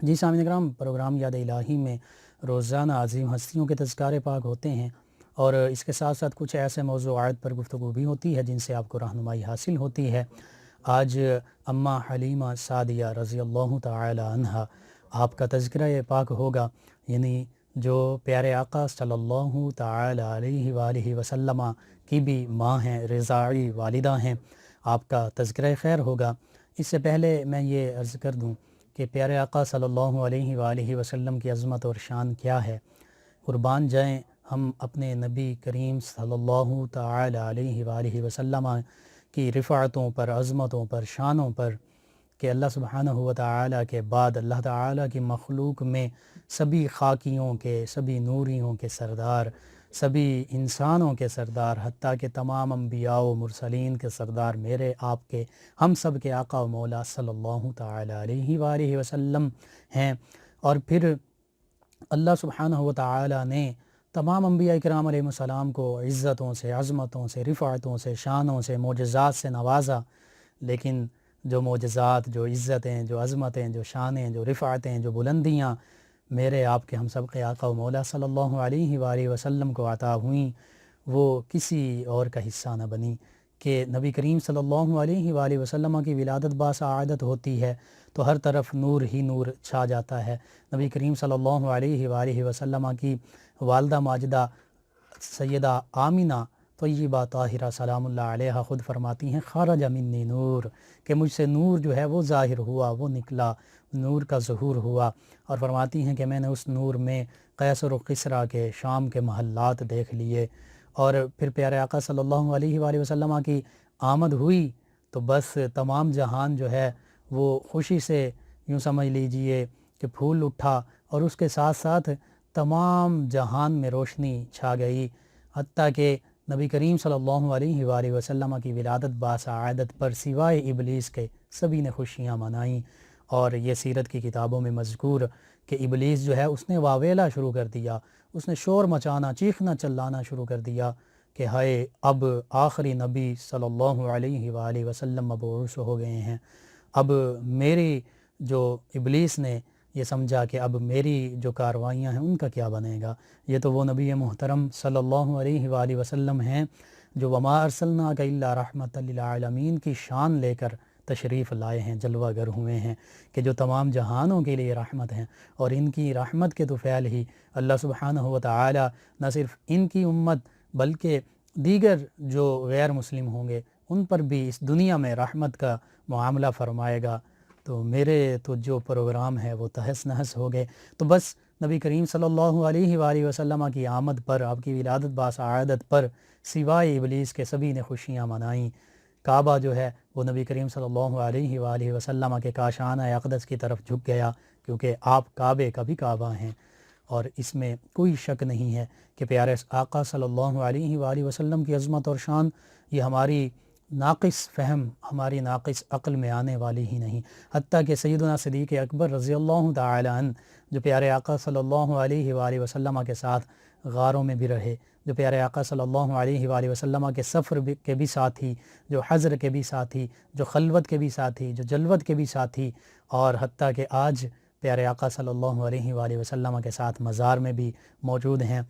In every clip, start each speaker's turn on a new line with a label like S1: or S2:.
S1: جی سامعین کرام، پروگرام یاد الہی میں روزانہ عظیم ہستیوں کے تذکارے پاک ہوتے ہیں، اور اس کے ساتھ ساتھ کچھ ایسے موضوعات پر گفتگو بھی ہوتی ہے جن سے آپ کو رہنمائی حاصل ہوتی ہے۔ آج اماں حلیمہ سعدیہ رضی اللہ تعالی عنہ آپ کا تذکرہ پاک ہوگا، یعنی جو پیارے آقا صلی اللہ تعالی علیہ وآلہ وسلم کی بھی ماں ہیں، رضاعی والدہ ہیں، آپ کا تذکرہ خیر ہوگا۔ اس سے پہلے میں یہ عرض کر دوں کہ پیارے آقا صلی اللہ علیہ وآلہ وسلم کی عظمت اور شان کیا ہے۔ قربان جائیں ہم اپنے نبی کریم صلی اللہ تعالی علیہ وآلہ وسلم کی رفعتوں پر، عظمتوں پر، شانوں پر، کہ اللہ سبحانہ و تعالی کے بعد اللہ تعالی کی مخلوق میں سبھی خاکیوں کے، سبھی نوریوں کے سردار، سبھی انسانوں کے سردار، حتیٰ کہ تمام انبیاء و مرسلین کے سردار، میرے آپ کے، ہم سب کے آقا و مولا صلی اللہ تعالی علیہ وآلہ وسلم ہیں۔ اور پھر اللہ سبحانہ و تعالی نے تمام انبیاء کرام علیہ السلام کو عزتوں سے، عظمتوں سے، رفعتوں سے، شانوں سے، معجزات سے نوازا، لیکن جو معجزات، جو عزتیں، جو عظمتیں، جو شانیں، جو رفعتیں، جو بلندیاں میرے آپ کے، ہم سب کے آقا و مولا صلی اللہ علیہ وآلہ وسلم کو عطا ہوئیں، وہ کسی اور کا حصہ نہ بنی۔ کہ نبی کریم صلی اللہ علیہ وآلہ وسلم کی ولادت باسعادت ہوتی ہے تو ہر طرف نور ہی نور چھا جاتا ہے۔ نبی کریم صلی اللہ علیہ وآلہ وسلم کی والدہ ماجدہ سیدہ آمینہ طیبہ طاہرہ سلام اللہ علیہ خود فرماتی ہیں خرج منی نور، کہ مجھ سے نور جو ہے وہ ظاہر ہوا، وہ نکلا، نور کا ظہور ہوا، اور فرماتی ہیں کہ میں نے اس نور میں قیصر و کسریٰ کے، شام کے محلات دیکھ لیے۔ اور پھر پیارے آقا صلی اللہ علیہ وآلہ وسلم کی آمد ہوئی تو بس تمام جہان جو ہے وہ خوشی سے، یوں سمجھ لیجئے کہ پھول اٹھا، اور اس کے ساتھ ساتھ تمام جہان میں روشنی چھا گئی، حتیٰ کہ نبی کریم صلی اللہ علیہ وآلہ وسلم کی ولادت باسعادت پر سوائے ابلیس کے سبھی نے خوشیاں منائیں۔ اور یہ سیرت کی کتابوں میں مذکور کہ ابلیس جو ہے اس نے واویلا شروع کر دیا، اس نے شور مچانا، چیخنا چلانا شروع کر دیا کہ ہائے اب آخری نبی صلی اللہ علیہ وآلہ وسلم مبعوث ہو گئے ہیں، اب میری جو ابلیس نے یہ سمجھا کہ اب میری جو کاروائیاں ہیں ان کا کیا بنے گا۔ یہ تو وہ نبی محترم صلی اللہ علیہ وآلہ وسلم ہیں جو وما ارسلناک الا رحمۃ للعالمین کی شان لے کر تشریف لائے ہیں، جلوہ گر ہوئے ہیں، کہ جو تمام جہانوں کے لیے رحمت ہیں۔ اور ان کی رحمت کے تو فعل ہی اللہ سبحانہ و تعالی نہ صرف ان کی امت بلکہ دیگر جو غیر مسلم ہوں گے ان پر بھی اس دنیا میں رحمت کا معاملہ فرمائے گا۔ تو میرے تو جو پروگرام ہے وہ تہس نہس ہو گئے۔ تو بس نبی کریم صلی اللہ علیہ وآلہ وسلم کی آمد پر، آپ کی ولادت باسعادت پر سوائے ابلیس کے سبھی نے خوشیاں منائیں۔ کعبہ جو ہے وہ نبی کریم صلی اللہ علیہ وآلہ وسلم کے کاشانہ اقدس کی طرف جھک گیا، کیونکہ آپ کعبے کا بھی کعبہ ہیں، اور اس میں کوئی شک نہیں ہے کہ پیارے آقا صلی اللہ علیہ وآلہ وسلم کی عظمت اور شان یہ ہماری ناقص فہم، ہماری ناقص عقل میں آنے والی ہی نہیں۔ حتیٰ کہ سیدنا صدیق اکبر رضی اللہ تعالی عنہ جو پیارے آقا صلی اللہ علیہ وآلہ وسلم کے ساتھ غاروں میں بھی رہے، جو پیارے آقا صلی اللہ علیہ وآلہ وسلم کے سفر کے بھی ساتھی، جو حضر کے بھی ساتھی، جو خلوت کے بھی ساتھی، جو جلوت کے بھی ساتھی، اور حتیٰ کہ آج پیارے آقا صلی اللہ علیہ وآلہ وسلم کے ساتھ مزار میں بھی موجود ہیں،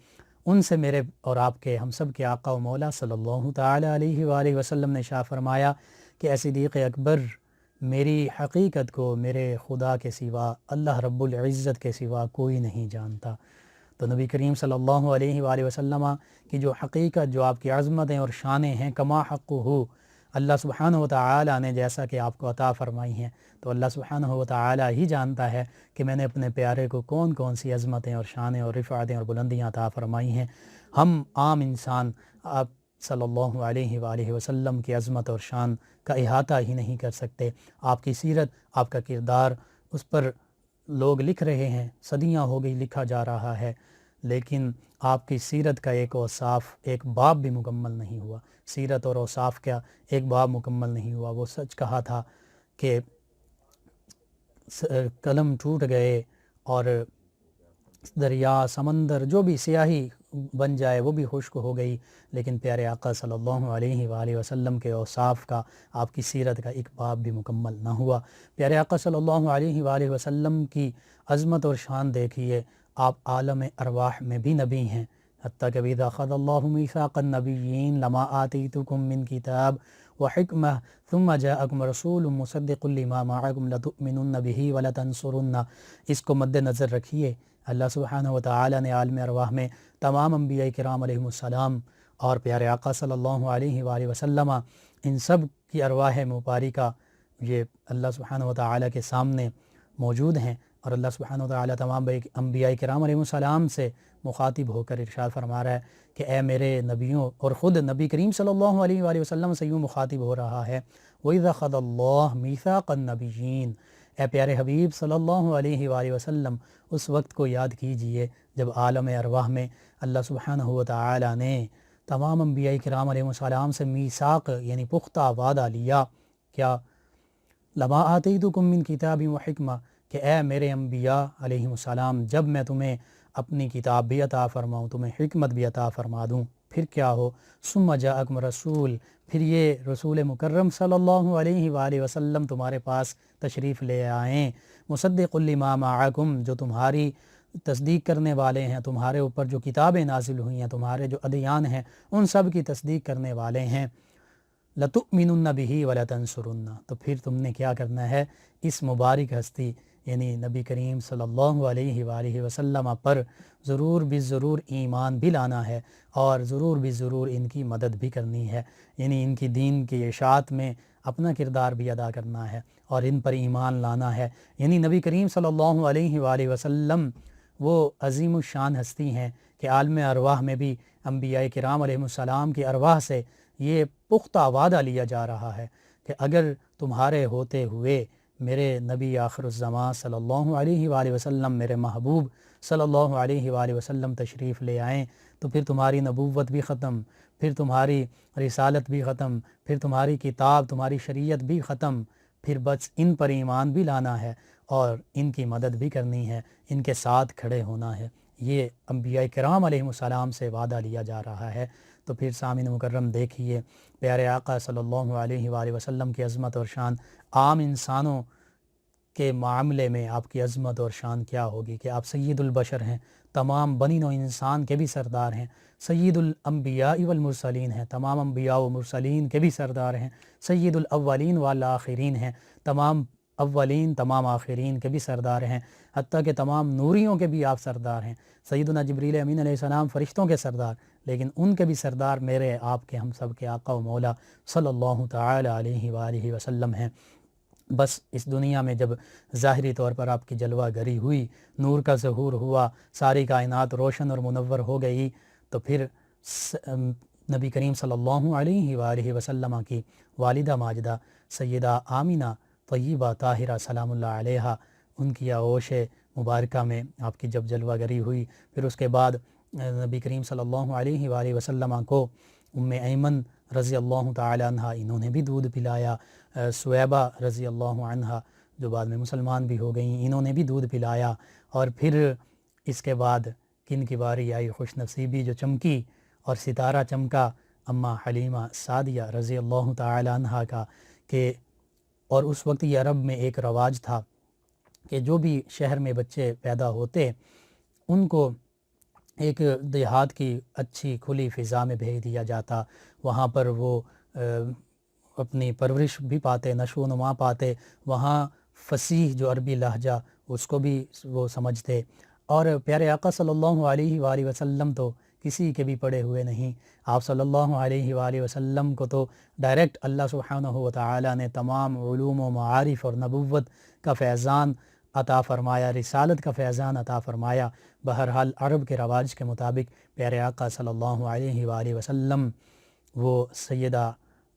S1: ان سے میرے اور آپ کے، ہم سب کے آقا و مولا صلی اللہ تعالی علیہ وآلہ وسلم نے شاہ فرمایا کہ اے صدیق اکبر، میری حقیقت کو میرے خدا کے سوا، اللہ رب العزت کے سوا کوئی نہیں جانتا۔ تو نبی کریم صلی اللہ علیہ وآلہ وسلم کی جو حقیقت، جو آپ کی عظمتیں اور شانیں ہیں، کما حق ہو، اللہ سبحانہ و تعالی نے جیسا کہ آپ کو عطا فرمائی ہیں، تو اللہ سبحانہ و تعالی ہی جانتا ہے کہ میں نے اپنے پیارے کو کون کون سی عظمتیں اور شانیں اور رفعتیں اور بلندیاں عطا فرمائی ہیں۔ ہم عام انسان آپ صلی اللہ علیہ وآلہ وسلم کی عظمت اور شان کا احاطہ ہی نہیں کر سکتے۔ آپ کی سیرت، آپ کا کردار، اس پر لوگ لکھ رہے ہیں، صدیاں ہو گئی لکھا جا رہا ہے، لیکن آپ کی سیرت کا ایک اوصاف، ایک باب بھی مکمل نہیں ہوا۔ سیرت اور اوصاف کا ایک باب مکمل نہیں ہوا۔ وہ سچ کہا تھا کہ قلم ٹوٹ گئے اور دریا سمندر جو بھی سیاہی بن جائے وہ بھی خشک ہو گئی، لیکن پیارے آقا صلی اللہ علیہ وآلہ وسلم کے اوصاف کا، آپ کی سیرت کا ایک باب بھی مکمل نہ ہوا۔ پیارے آقا صلی اللہ علیہ وآلہ وسلم کی عظمت اور شان دیکھیے، آپ عالم ارواح میں بھی نبی ہیں، حتیٰ کہ وَإِذَا أَخَذَ اللَّهُ مِيثَاقَ النَّبِيِّينَ لَمَا آتَيْتُكُم مِّن كِتَابٍ وَحِكْمَةٍ ثُمَّ جَاءَكُمْ رَسُولٌ مُصَدِّقٌ لِّمَا مَعَكُمْ لَتُؤْمِنُنَّ بِهِ وَلَتَنصُرُنَّهُ۔ اس کو مد نظر رکھیے، اللہ سبحانہ و تعالی نے عالم ارواح میں تمام انبیاء کرام علیہم السلام اور پیارے آقا صلی اللہ علیہ وآلہ وسلم ان سب کی ارواح مبارکہ یہ اللہ سبحانہ و تعالی کے سامنے موجود ہیں، اور اللہ سبحانہ و تعالی تمام انبیاء کرام علیہم السلام سے مخاطب ہو کر ارشاد فرما رہا ہے کہ اے میرے نبیوں، اور خود نبی کریم صلی اللہ علیہ وآلہ وسلم سے یوں مخاطب ہو رہا ہے، وَإِذَا أَخَذَ اللَّهُ مِيثَاقَ النَّبِيِّينَ۔ اے پیارے حبیب صلی اللہ علیہ وآلہ وسلم، اس وقت کو یاد کیجئے جب عالم ارواح میں اللہ سبحانہ و تعالی نے تمام انبیاء کرام علیہ السلام سے میثاق یعنی پختہ وعدہ لیا، کیا لما آتیتکم من کتاب و حکمہ، کہ اے میرے انبیاء علیہ السلام جب میں تمہیں اپنی کتاب بھی عطا فرماؤں، تمہیں حکمت بھی عطا فرما دوں، پھر کیا ہو، ثم جاءکم رسول، پھر یہ رسول مکرم صلی اللہ علیہ وآلہ وسلم تمہارے پاس تشریف لے آئیں، مصدق لما معکم، جو تمہاری تصدیق کرنے والے ہیں، تمہارے اوپر جو کتابیں نازل ہوئی ہیں، تمہارے جو ادیان ہیں ان سب کی تصدیق کرنے والے ہیں، لَتُؤْمِنُنَّ بِهِ وَلَتَنْصُرُنَّ۔ تو پھر تم نے کیا کرنا ہے، اس مبارک ہستی یعنی نبی کریم صلی اللہ علیہ وآلہ وسلم پر ضرور ضرور ایمان بھی لانا ہے، اور ضرور ضرور ان کی مدد بھی کرنی ہے، یعنی ان کی دین کی اشاعت میں اپنا کردار بھی ادا کرنا ہے اور ان پر ایمان لانا ہے۔ یعنی نبی کریم صلی اللہ علیہ وآلہ وسلم وہ عظیم الشان ہستی ہیں کہ عالم ارواح میں بھی انبیاء کرام علیہ السلام کی ارواح سے یہ پختہ وعدہ لیا جا رہا ہے کہ اگر تمہارے ہوتے ہوئے میرے نبی آخر الزمان صلی اللہ علیہ وآلہ وسلم، میرے محبوب صلی اللہ علیہ وآلہ وسلم تشریف لے آئیں تو پھر تمہاری نبوت بھی ختم، پھر تمہاری رسالت بھی ختم، پھر تمہاری کتاب، تمہاری شریعت بھی ختم، پھر بس ان پر ایمان بھی لانا ہے اور ان کی مدد بھی کرنی ہے، ان کے ساتھ کھڑے ہونا ہے۔ یہ انبیاء کرام علیہ السلام سے وعدہ لیا جا رہا ہے۔ تو پھر سامعین مکرم دیکھیے پیارے آقا صلی اللہ علیہ وآلہ وسلم کی عظمت اور شان، عام انسانوں کے معاملے میں آپ کی عظمت اور شان کیا ہوگی کہ آپ سید البشر ہیں، تمام بنی نوع انسان کے بھی سردار ہیں، سید الانبیاء والمرسلین ہیں، تمام انبیاء و مرسلین کے بھی سردار ہیں، سید الاولین والآخرین ہیں، تمام اولین تمام آخرین کے بھی سردار ہیں، حتیٰ کہ تمام نوریوں کے بھی آپ سردار ہیں، سیدنا جبریل امین علیہ السلام فرشتوں کے سردار، لیکن ان کے بھی سردار میرے آپ کے ہم سب کے آقا و مولا صلی اللہ تعالی علیہ وآلہ وسلم ہیں۔ بس اس دنیا میں جب ظاہری طور پر آپ کی جلوہ گری ہوئی، نور کا ظہور ہوا، ساری کائنات روشن اور منور ہو گئی، تو پھر نبی کریم صلی اللہ علیہ وآلہ وسلم کی والدہ ماجدہ سیدہ آمینہ طیبہ طاہرہ سلام اللہ علیہا، ان کی آغوش مبارکہ میں آپ کی جب جلوہ گری ہوئی، پھر اس کے بعد نبی کریم صلی اللہ علیہ وآلہ وسلم کو ام ایمن رضی اللہ تعالی عنہ انہوں نے بھی دودھ پلایا، سویبہ رضی اللہ عنہ جو بعد میں مسلمان بھی ہو گئیں انہوں نے بھی دودھ پلایا، اور پھر اس کے بعد کن کی باری آئی خوش نصیبی جو چمکی اور ستارہ چمکا اماں حلیمہ سعدیہ رضی اللہ تعالی عنہ کا، کہ اور اس وقت یہ عرب میں ایک رواج تھا کہ جو بھی شہر میں بچے پیدا ہوتے ان کو ایک دیہات کی اچھی کھلی فضا میں بھیج دیا جاتا، وہاں پر وہ اپنی پرورش بھی پاتے، نشو و نما پاتے، وہاں فصیح جو عربی لہجہ اس کو بھی وہ سمجھتے، اور پیارے آقا صلی اللہ علیہ وآلہ وسلم تو کسی کے بھی پڑے ہوئے نہیں، آپ صلی اللہ علیہ وآلہ وسلم کو تو ڈائریکٹ اللہ سبحانہ و تعالی نے تمام علوم و معارف اور نبوت کا فیضان عطا فرمایا، رسالت کا فیضان عطا فرمایا۔ بہرحال عرب کے رواج کے مطابق پیارے آقا صلی اللہ علیہ وآلہ وسلم وہ سیدہ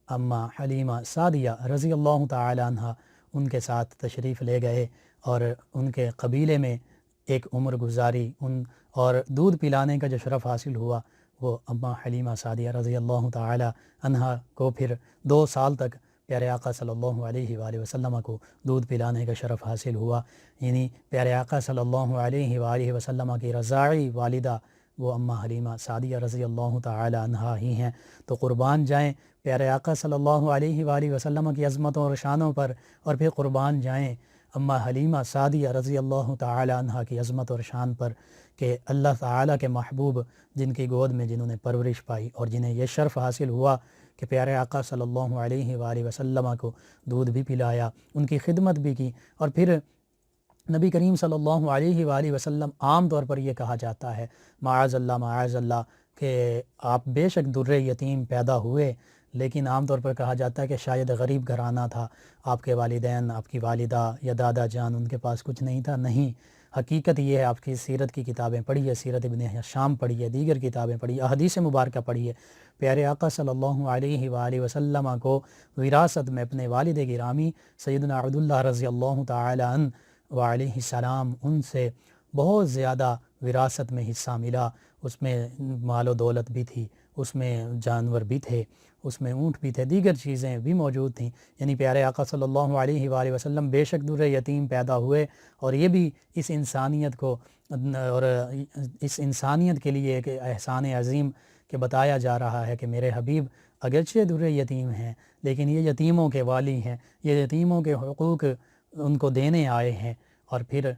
S1: اماں حلیمہ سعدیہ رضی اللہ تعالی عنہ ان کے ساتھ تشریف لے گئے اور ان کے قبیلے میں ایک عمر گزاری، اور دودھ پلانے کا جو شرف حاصل ہوا وہ اماں حلیمہ سعدیہ رضی اللہ تعالی عنہ کو پھر 2 سال تک پیارے آقا صلی اللہ علیہ وآلہ وسلم کو دودھ پلانے کا شرف حاصل ہوا۔ یعنی پیارے آقا صلی اللہ علیہ وآلہ وسلم کی رضاعی والدہ وہ اماں حلیمہ سعدیہ رضی اللہ تعالی عنہا ہی ہیں۔ تو قربان جائیں پیارے آقا صلی اللہ علیہ وآلہ وسلم کی عظمتوں اور شانوں پر، اور پھر قربان جائیں اماں حلیمہ سعدیہ رضی اللہ تعالی عنہا کی عظمت اور شان پر کہ اللہ تعالیٰ کے محبوب جن کی گود میں جنہوں نے پرورش پائی اور جنہیں یہ شرف حاصل ہوا کہ پیارے آقا صلی اللہ علیہ وآلہ وسلم کو دودھ بھی پلایا، ان کی خدمت بھی کی۔ اور پھر نبی کریم صلی اللہ علیہ وآلہ وسلم عام طور پر یہ کہا جاتا ہے معاذ اللہ کہ آپ بے شک در یتیم پیدا ہوئے، لیکن عام طور پر کہا جاتا ہے کہ شاید غریب گھرانہ تھا آپ کے والدین، آپ کی والدہ یا دادا جان، ان کے پاس کچھ نہیں تھا۔ نہیں، حقیقت یہ ہے، آپ کی سیرت کی کتابیں پڑھیے، سیرت ابن ہشام پڑھیے، دیگر کتابیں پڑھیے، احادیث مبارکہ پڑھیے، پیارے آقا صلی اللہ علیہ وآلہ وسلم کو وراثت میں اپنے والد گرامی سیدنا عبداللہ رضی اللہ تعالی عنہ وعلیہ السلام ان سے بہت زیادہ وراثت میں حصہ ملا۔ اس میں مال و دولت بھی تھی، اس میں جانور بھی تھے، اس میں اونٹ بھی تھے، دیگر چیزیں بھی موجود تھیں۔ یعنی پیارے آقا صلی اللہ علیہ وآلہ وسلم بے شک در یتیم پیدا ہوئے، اور یہ بھی اس انسانیت کو اور اس انسانیت کے لیے ایک احسان عظیم کہ بتایا جا رہا ہے کہ میرے حبیب اگرچہ در یتیم ہیں لیکن یہ یتیموں کے والی ہیں، یہ یتیموں کے حقوق ان کو دینے آئے ہیں۔ اور پھر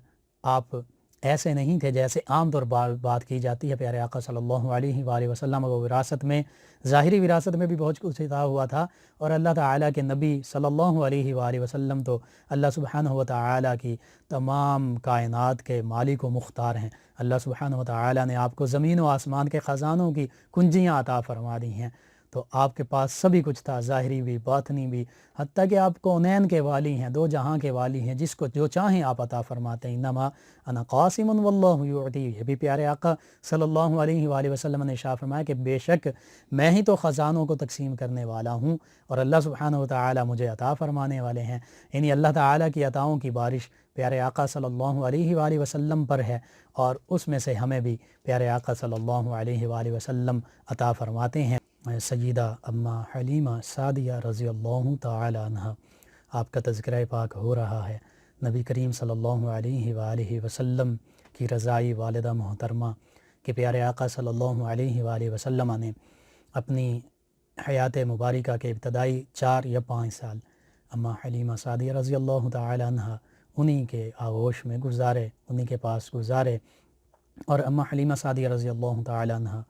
S1: آپ ایسے نہیں تھے جیسے عام طور بات کی جاتی ہے۔ پیارے آقا صلی اللہ علیہ وآلہ وسلم کو وراثت میں، ظاہری وراثت میں بھی بہت کچھ عطا ہوا تھا، اور اللہ تعالیٰ کے نبی صلی اللہ علیہ وآلہ وسلم تو اللہ سبحانہ و تعالیٰ کی تمام کائنات کے مالک و مختار ہیں۔ اللہ سبحانہ و تعالیٰ نے آپ کو زمین و آسمان کے خزانوں کی کنجیاں عطا فرما دی ہیں، تو آپ کے پاس سبھی کچھ تھا، ظاہری بھی باطنی بھی، حتیٰ کہ آپ کونین کے والی ہیں، دو جہاں کے والی ہیں، جس کو جو چاہیں آپ عطا فرماتے ہیں۔ انما انا قاسم واللہ یعطی، یہ بھی پیارے آقا صلی اللہ علیہ وآلہ وسلم نے ارشاد فرمایا کہ بے شک میں ہی تو خزانوں کو تقسیم کرنے والا ہوں، اور اللہ سبحانہ و تعالیٰ مجھے عطا فرمانے والے ہیں۔ یعنی اللہ تعالیٰ کی عطاؤں کی بارش پیارے آقا صلی اللہ علیہ وآلہ وسلم پر ہے، اور اس میں سے ہمیں بھی پیارے آقا صلی اللہ علیہ وآلہ وسلم عطا فرماتے ہیں۔ سیدہ اماں حلیمہ سعدیہ رضی اللہ تعالی عنہ، آپ کا تذکرہ پاک ہو رہا ہے۔ نبی کریم صلی اللہ علیہ وآلہ وسلم کی رضائی والدہ محترمہ کہ پیارے آقا صلی اللہ علیہ وآلہ وسلم نے اپنی حیات مبارکہ کے ابتدائی 4 یا 5 سال اماں حلیمہ سعدیہ رضی اللہ تعالی عنہ انہی کے آغوش میں گزارے، انہی کے پاس گزارے۔ اور اماں حلیمہ سعدیہ رضی اللہ تعالی عنہ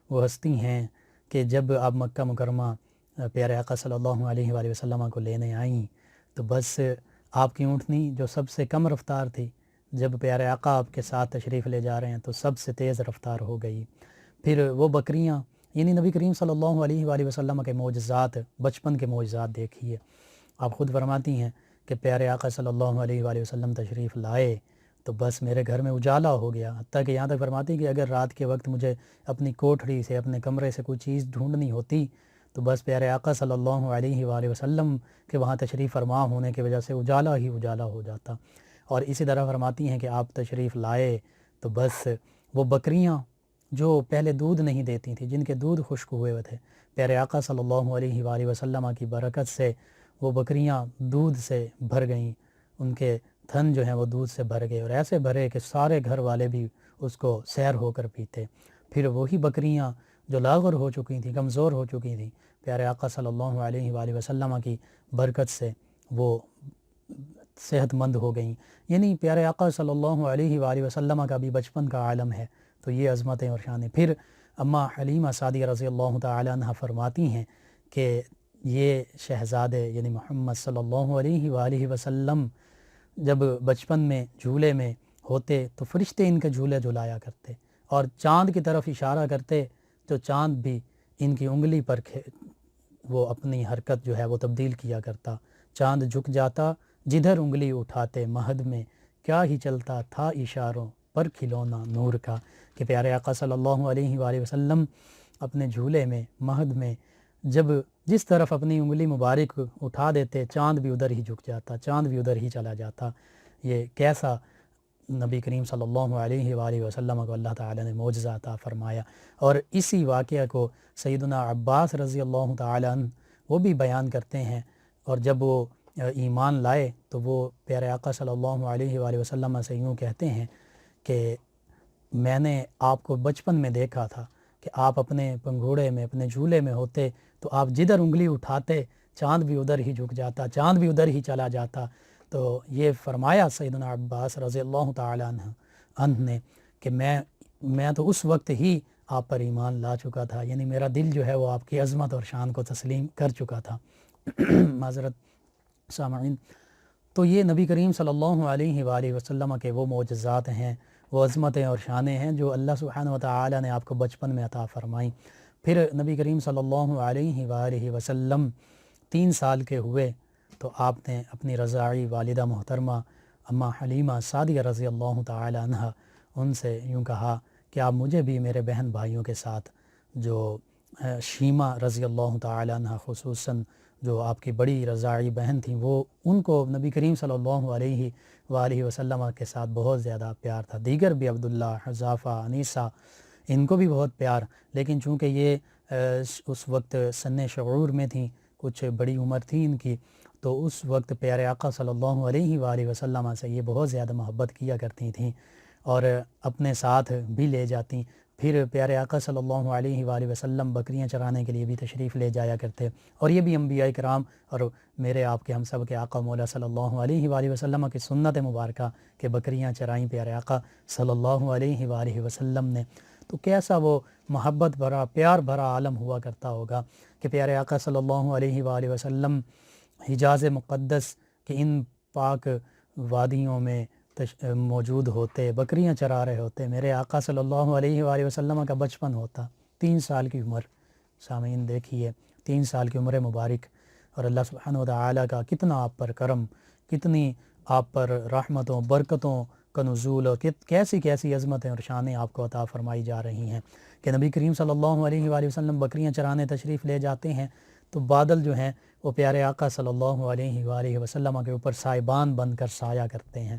S1: وہ ہستی ہیں کہ جب آپ مکہ مکرمہ پیارے آقا صلی اللہ علیہ وآلہ وسلم کو لینے آئیں تو بس آپ کی اونٹنی جو سب سے کم رفتار تھی، جب پیارے آقا آپ کے ساتھ تشریف لے جا رہے ہیں تو سب سے تیز رفتار ہو گئی۔ پھر وہ بکریاں، یعنی نبی کریم صلی اللہ علیہ وآلہ وسلم کے معجزات، بچپن کے معجزات دیکھیے۔ آپ خود فرماتی ہیں کہ پیارے آقا صلی اللہ علیہ وآلہ وسلم تشریف لائے تو بس میرے گھر میں اجالا ہو گیا، حتیٰ کہ یہاں تک فرماتی کہ اگر رات کے وقت مجھے اپنی کوٹھڑی سے، اپنے کمرے سے کوئی چیز ڈھونڈنی ہوتی تو بس پیارے آقا صلی اللہ علیہ وآلہ وسلم کے وہاں تشریف فرما ہونے کی وجہ سے اجالا ہی اجالا ہو جاتا۔ اور اسی طرح فرماتی ہیں کہ آپ تشریف لائے تو بس وہ بکریاں جو پہلے دودھ نہیں دیتی تھیں، جن کے دودھ خشک ہوئے تھے، پیارے آقا صلی اللہ علیہ وآلہ وسلم کی برکت سے وہ بکریاں دودھ سے بھر گئیں، ان کے تھن جو ہیں وہ دودھ سے بھر گئے، اور ایسے بھرے کہ سارے گھر والے بھی اس کو سیر ہو کر پیتے۔ پھر وہی بکریاں جو لاغر ہو چکی تھیں، کمزور ہو چکی تھیں، پیارے آقا صلی اللہ علیہ وآلہ وسلم کی برکت سے وہ صحت مند ہو گئیں۔ یعنی پیارے آقا صلی اللہ علیہ وآلہ وسلم کا بھی بچپن کا عالم ہے، تو یہ عظمتیں اور شانیں۔ پھر اماں حلیمہ سعدیہ رضی اللہ تعالی عنہ فرماتی ہیں کہ یہ شہزادے یعنی محمد صلی اللہ علیہ وآلہ وسلم جب بچپن میں جھولے میں ہوتے تو فرشتے ان کے جھولے جھلایا کرتے، اور چاند کی طرف اشارہ کرتے تو چاند بھی ان کی انگلی پر وہ اپنی حرکت جو ہے وہ تبدیل کیا کرتا، چاند جھک جاتا جدھر انگلی اٹھاتے، مہد میں کیا ہی چلتا تھا اشاروں پر کھلونا نور کا، کہ پیارے آقا صلی اللہ علیہ وآلہ وسلم اپنے جھولے میں، مہد میں جب جس طرف اپنی انگلی مبارک اٹھا دیتے چاند بھی ادھر ہی جھک جاتا، چاند بھی ادھر ہی چلا جاتا۔ یہ کیسا نبی کریم صلی اللہ علیہ وآلہ وسلم کو اللہ تعالی نے معجزہ عطا فرمایا۔ اور اسی واقعہ کو سیدنا عباس رضی اللہ تعالی عنہ وہ بھی بیان کرتے ہیں، اور جب وہ ایمان لائے تو وہ پیارے آقا صلی اللہ علیہ وآلہ وسلم سے یوں کہتے ہیں کہ میں نے آپ کو بچپن میں دیکھا تھا کہ آپ اپنے پنگھوڑے میں اپنے جھولے میں ہوتے تو آپ جدھر انگلی اٹھاتے چاند بھی ادھر ہی جھک جاتا، چاند بھی ادھر ہی چلا جاتا۔ تو یہ فرمایا سیدنا عباس رضی اللہ تعالی عنہ نے کہ میں تو اس وقت ہی آپ پر ایمان لا چکا تھا، یعنی میرا دل جو ہے وہ آپ کی عظمت اور شان کو تسلیم کر چکا تھا۔ معذرت سامعین، تو یہ نبی کریم صلی اللہ علیہ وآلہ وسلم کے وہ معجزات ہیں، وہ عظمتیں اور شانیں ہیں جو اللہ سبحانہ وتعالی نے آپ کو بچپن میں عطا فرمائیں۔ پھر نبی کریم صلی اللہ علیہ وآلہ وسلم 3 سال کے ہوئے تو آپ نے اپنی رضاعی والدہ محترمہ اماں حلیمہ سعدیہ رضی اللہ تعالی عنہ ان سے یوں کہا کہ آپ مجھے بھی میرے بہن بھائیوں کے ساتھ، جو شیمہ رضی اللہ تعالی عنہ خصوصاً جو آپ کی بڑی رضاعی بہن تھیں، وہ ان کو نبی کریم صلی اللہ علیہ وآلہ وسلم کے ساتھ بہت زیادہ پیار تھا۔ دیگر بھی عبداللہ، حذافہ، انیسہ، ان کو بھی بہت پیار، لیکن چونکہ یہ اس وقت سن شعور میں تھیں، کچھ بڑی عمر تھی ان کی، تو اس وقت پیارے آقا صلی اللہ علیہ وآلہ وسلم سے یہ بہت زیادہ محبت کیا کرتی تھیں اور اپنے ساتھ بھی لے جاتی۔ پھر پیارے آقا صلی اللہ علیہ وآلہ وسلم بکریاں چرانے کے لیے بھی تشریف لے جایا کرتے، اور یہ بھی انبیاء کرام اور میرے آپ کے ہم سب کے آقا مولا صلی اللہ علیہ وآلہ وسلم کی سنت مبارکہ کہ بکریاں چرائیں پیارے آقا صلی اللہ علیہ وآلہ وسلم نے۔ تو کیسا وہ محبت بھرا، پیار بھرا عالم ہوا کرتا ہوگا کہ پیارے آقا صلی اللہ علیہ وآلہ وسلم حجاز مقدس کے ان پاک وادیوں میں موجود ہوتے، بکریاں چرا رہے ہوتے، میرے آقا صلی اللہ علیہ وآلہ وسلم کا بچپن ہوتا، 3 سال کی عمر۔ سامعین دیکھیے 3 سال کی عمر مبارک، اور اللہ سبحانہ وتعالی کا کتنا آپ پر کرم، کتنی آپ پر رحمتوں برکتوں کا نزول، اور کیسی کیسی عظمتیں اور شانیں آپ کو عطا فرمائی جا رہی ہیں کہ نبی کریم صلی اللہ علیہ وآلہ وسلم بکریاں چرانے تشریف لے جاتے ہیں تو بادل جو ہیں وہ پیارے آقا صلی اللہ علیہ وآلہ وسلم کے اوپر سائبان بن کر سایہ کرتے ہیں۔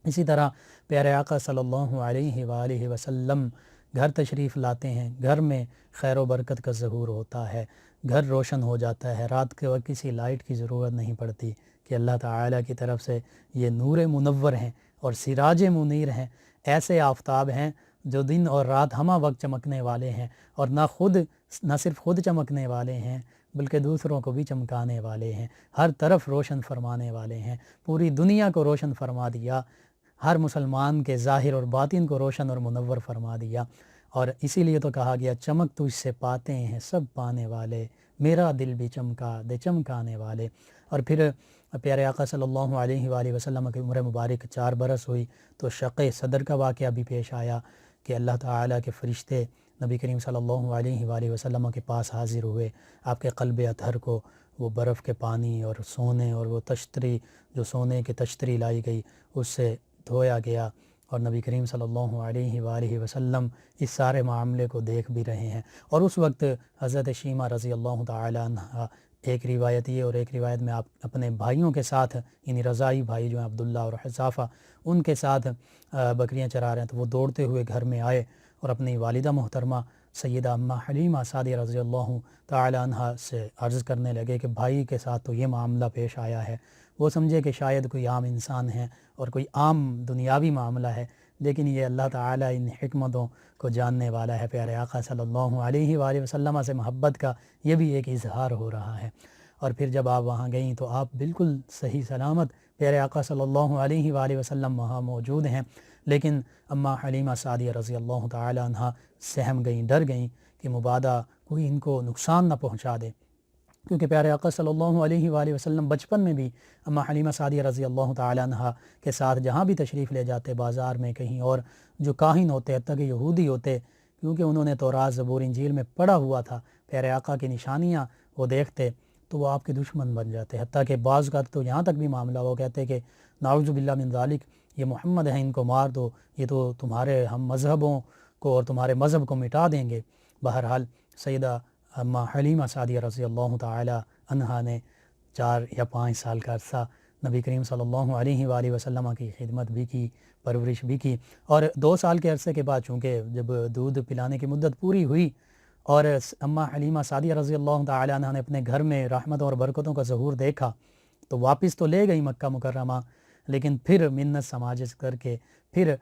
S1: اسی طرح پیارے آقا صلی اللہ علیہ وآلہ وسلم گھر تشریف لاتے ہیں، گھر میں خیر و برکت کا ظہور ہوتا ہے، گھر روشن ہو جاتا ہے، رات کے وقت کسی لائٹ کی ضرورت نہیں پڑتی کہ اللہ تعالیٰ کی طرف سے یہ نور منور ہیں اور سراج منیر ہیں، ایسے آفتاب ہیں جو دن اور رات ہمہ وقت چمکنے والے ہیں، اور نہ صرف خود چمکنے والے ہیں بلکہ دوسروں کو بھی چمکانے والے ہیں، ہر طرف روشن فرمانے والے ہیں، پوری دنیا کو روشن فرما دیا، ہر مسلمان کے ظاہر اور باطن کو روشن اور منور فرما دیا۔ اور اسی لیے تو کہا گیا چمک تجھ سے پاتے ہیں سب پانے والے، میرا دل بھی چمکا دے چمکانے والے۔ اور پھر پیارے آقا صلی اللہ علیہ وآلہ وسلم کی عمر مبارک 4 برس ہوئی تو شق صدر کا واقعہ بھی پیش آیا کہ اللہ تعالیٰ کے فرشتے نبی کریم صلی اللہ علیہ وآلہ وسلم کے پاس حاضر ہوئے، آپ کے قلب اطہر کو وہ برف کے پانی اور سونے اور وہ تشتری، جو سونے کی تشتری لائی گئی، اس سے دھویا گیا، اور نبی کریم صلی اللہ علیہ وآلہ وسلم اس سارے معاملے کو دیکھ بھی رہے ہیں۔ اور اس وقت حضرت شیمہ رضی اللہ تعالی عنہ، ایک روایت یہ اور ایک روایت میں آپ اپنے بھائیوں کے ساتھ، یعنی رضاعی بھائی جو ہیں عبداللہ اور حذافہ، ان کے ساتھ بکریاں چرا رہے ہیں، تو وہ دوڑتے ہوئے گھر میں آئے اور اپنی والدہ محترمہ سیدہ اماں حلیمہ سعدیہ رضی اللہ تعالی عنہ سے عرض کرنے لگے کہ بھائی کے ساتھ تو یہ معاملہ پیش آیا ہے۔ وہ سمجھے کہ شاید کوئی عام انسان ہے اور کوئی عام دنیاوی معاملہ ہے، لیکن یہ اللہ تعالیٰ ان حکمتوں کو جاننے والا ہے۔ پیارے آقا صلی اللہ علیہ وآلہ وسلم سے محبت کا یہ بھی ایک اظہار ہو رہا ہے۔ اور پھر جب آپ وہاں گئیں تو آپ بالکل صحیح سلامت پیارے آقا صلی اللہ علیہ وآلہ وسلم وہاں موجود ہیں، لیکن اماں حلیمہ سعدیہ رضی اللہ تعالی عنہ سہم گئیں، ڈر گئیں کہ مبادا کوئی ان کو نقصان نہ پہنچا دے، کیونکہ پیارے آقا صلی اللہ علیہ وآلہ وسلم بچپن میں بھی اماں حلیمہ سعدیہ رضی اللہ تعالی عنہ کے ساتھ جہاں بھی تشریف لے جاتے، بازار میں کہیں اور، جو کاہن ہوتے حتیٰ کہ یہودی ہوتے، کیونکہ انہوں نے تورات زبور انجیل میں پڑھا ہوا تھا، پیارے آقا کی نشانیاں وہ دیکھتے تو وہ آپ کے دشمن بن جاتے، حتیٰ کہ بعض کا تو یہاں تک بھی معاملہ وہ کہتے کہ نعوذ باللہ من ذالک، یہ محمد ہیں، ان کو مار دو، یہ تو تمہارے ہم مذہبوں کو اور تمہارے مذہب کو مٹا دیں گے۔ بہرحال سیدہ اماں حلیمہ سعدیہ رضی اللہ تعالی عنہا نے 4 یا 5 سال کا عرصہ نبی کریم صلی اللہ علیہ وآلہ وسلم کی خدمت بھی کی، پرورش بھی کی، اور 2 سال کے عرصے کے بعد چونکہ جب دودھ پلانے کی مدت پوری ہوئی اور اماں حلیمہ سعدیہ رضی اللہ تعالی عنہ نے اپنے گھر میں رحمت اور برکتوں کا ظہور دیکھا تو واپس تو لے گئی مکہ مکرمہ، لیکن پھر منت سماجت کر کے پھر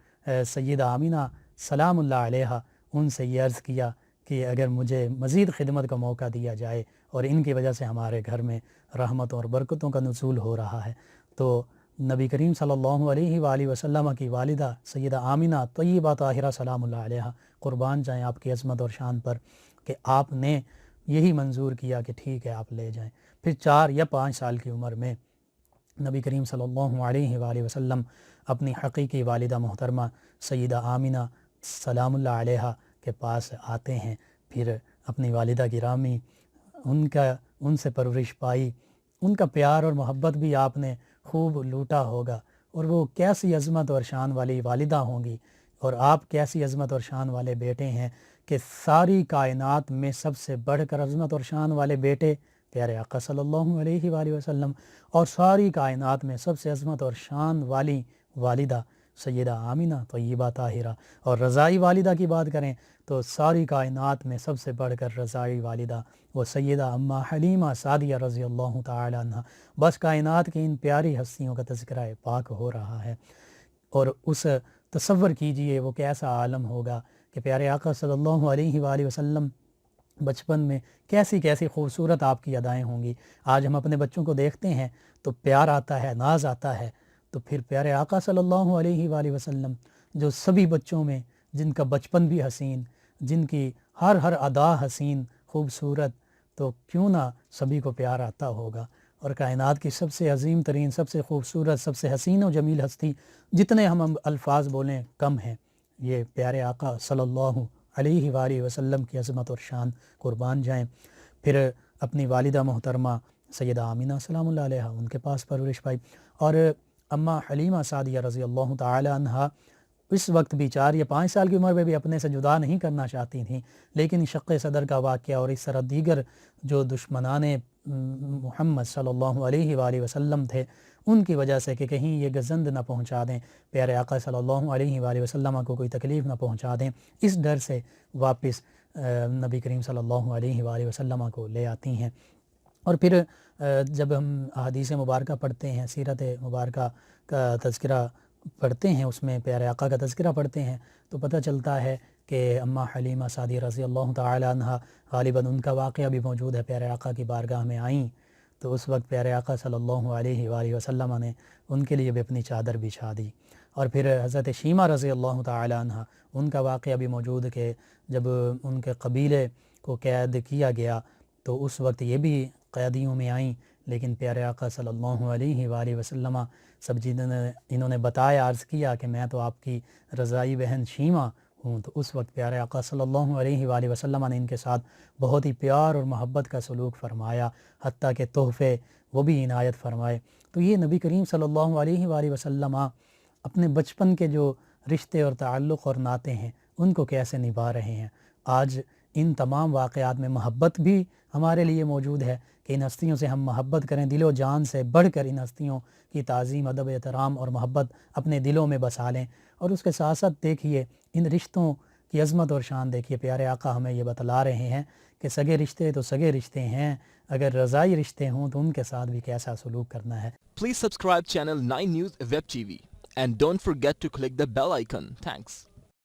S1: سیدہ آمینہ سلام اللہ علیہا ان سے یہ عرض کیا کہ اگر مجھے مزید خدمت کا موقع دیا جائے اور ان کی وجہ سے ہمارے گھر میں رحمت اور برکتوں کا نزول ہو رہا ہے، تو نبی کریم صلی اللہ علیہ وآلہ وسلم کی والدہ سیدہ آمینہ طیبہ طاہرہ سلام اللہ علیہا قربان جائیں آپ کی عظمت اور شان پر کہ آپ نے یہی منظور کیا کہ ٹھیک ہے آپ لے جائیں۔ پھر 4 یا 5 سال کی عمر میں نبی کریم صلی اللہ علیہ وآلہ وسلم اپنی حقیقی والدہ محترمہ سیدہ آمینہ سلام اللہ علیہا کے پاس آتے ہیں، پھر اپنی والدہ گرامی ان سے پرورش پائی، ان کا پیار اور محبت بھی آپ نے خوب لوٹا ہوگا، اور وہ کیسی عظمت اور شان والی والدہ ہوں گی، اور آپ کیسی عظمت اور شان والے بیٹے ہیں کہ ساری کائنات میں سب سے بڑھ کر عظمت اور شان والے بیٹے پیارے آقا صلی اللہ علیہ وآلہ وسلم، اور ساری کائنات میں سب سے عظمت اور شان والی والدہ سیدہ آمینہ طیبہ طاہرہ، اور رضائی والدہ کی بات کریں تو ساری کائنات میں سب سے بڑھ کر رضائی والدہ وہ سیدہ اماں حلیمہ سعدیہ رضی اللہ تعالی عنہ۔ بس کائنات کی ان پیاری ہستیوں کا تذکرہ پاک ہو رہا ہے، اور اس تصور کیجئے وہ کیسا عالم ہوگا کہ پیارے آقا صلی اللہ علیہ وآلہ وسلم بچپن میں کیسی کیسی خوبصورت آپ کی ادائیں ہوں گی۔ آج ہم اپنے بچوں کو دیکھتے ہیں تو پیار آتا ہے، ناز آتا ہے، تو پھر پیارے آقا صلی اللہ علیہ وآلہ وسلم جو سبھی بچوں میں جن کا بچپن بھی حسین، جن کی ہر ادا حسین خوبصورت، تو کیوں نہ سبھی کو پیار آتا ہوگا۔ اور کائنات کی سب سے عظیم ترین، سب سے خوبصورت، سب سے حسین و جمیل ہستی، جتنے ہم الفاظ بولیں کم ہیں، یہ پیارے آقا صلی اللہ علیہ وآلہ وسلم کی عظمت اور شان، قربان جائیں۔ پھر اپنی والدہ محترمہ سیدہ آمینہ سلام اللہ علیہ ان کے پاس پرورش پائی، اور اماں حلیمہ سعدیہ رضی اللہ تعالی عنہ اس وقت بھی 4 یا 5 سال کی عمر میں بھی اپنے سے جدا نہیں کرنا چاہتی تھیں، لیکن شق صدر کا واقعہ اور اس طرح دیگر جو دشمنان محمد صلی اللہ علیہ وآلہ وسلم تھے ان کی وجہ سے کہ کہیں یہ گزند نہ پہنچا دیں، پیارے آقا صلی اللہ علیہ وآلہ وسلم کو کوئی تکلیف نہ پہنچا دیں، اس ڈر سے واپس نبی کریم صلی اللہ علیہ وآلہ وسلم کو لے آتی ہیں۔ اور پھر جب ہم احادیث مبارکہ پڑھتے ہیں، سیرت مبارکہ کا تذکرہ پڑھتے ہیں، اس میں پیارے آقا کا تذکرہ پڑھتے ہیں تو پتہ چلتا ہے کہ اماں حلیمہ سعدیہ رضی اللہ تعالی عنہ غالباً ان کا واقعہ بھی موجود ہے، پیارے آقا کی بارگاہ میں آئیں تو اس وقت پیارے آقا صلی اللہ علیہ وآلہ وسلم نے ان کے لیے بھی اپنی چادر بچھا دی۔ اور پھر حضرت شیمہ رضی اللہ تعالی عنہ ان کا واقعہ بھی موجود کہ جب ان کے قبیلے کو قید کیا گیا تو اس وقت یہ بھی قیدیوں میں آئیں، لیکن پیارے آقا صلی اللہ علیہ وآلہ وسلم سب انہوں نے بتایا، عرض کیا کہ میں تو آپ کی رضائی بہن شیمہ ہوں، تو اس وقت پیارے آقا صلی اللہ علیہ وآلہ وسلم نے ان کے ساتھ بہت ہی پیار اور محبت کا سلوک فرمایا، حتیٰ کہ تحفے وہ بھی عنایت فرمائے۔ تو یہ نبی کریم صلی اللہ علیہ وآلہ وسلم اپنے بچپن کے جو رشتے اور تعلق اور ناطے ہیں ان کو کیسے نبھا رہے ہیں۔ آج ان تمام واقعات میں محبت بھی ہمارے لیے موجود ہے کہ ان ہستیوں سے ہم محبت کریں، دل و جان سے بڑھ کر ان ہستیوں کی تعظیم، ادب، احترام اور محبت اپنے دلوں میں بسا لیں۔ اور اس کے ساتھ ساتھ دیکھیے ان رشتوں کی عظمت اور شان دیکھیے، پیارے آقا ہمیں یہ بتلا رہے ہیں کہ سگے رشتے تو سگے رشتے ہیں، اگر رضائی رشتے ہوں تو ان کے ساتھ بھی کیسا سلوک کرنا ہے۔
S2: Please subscribe channel 9 News Web TV and don't forget to click the bell icon. Thanks.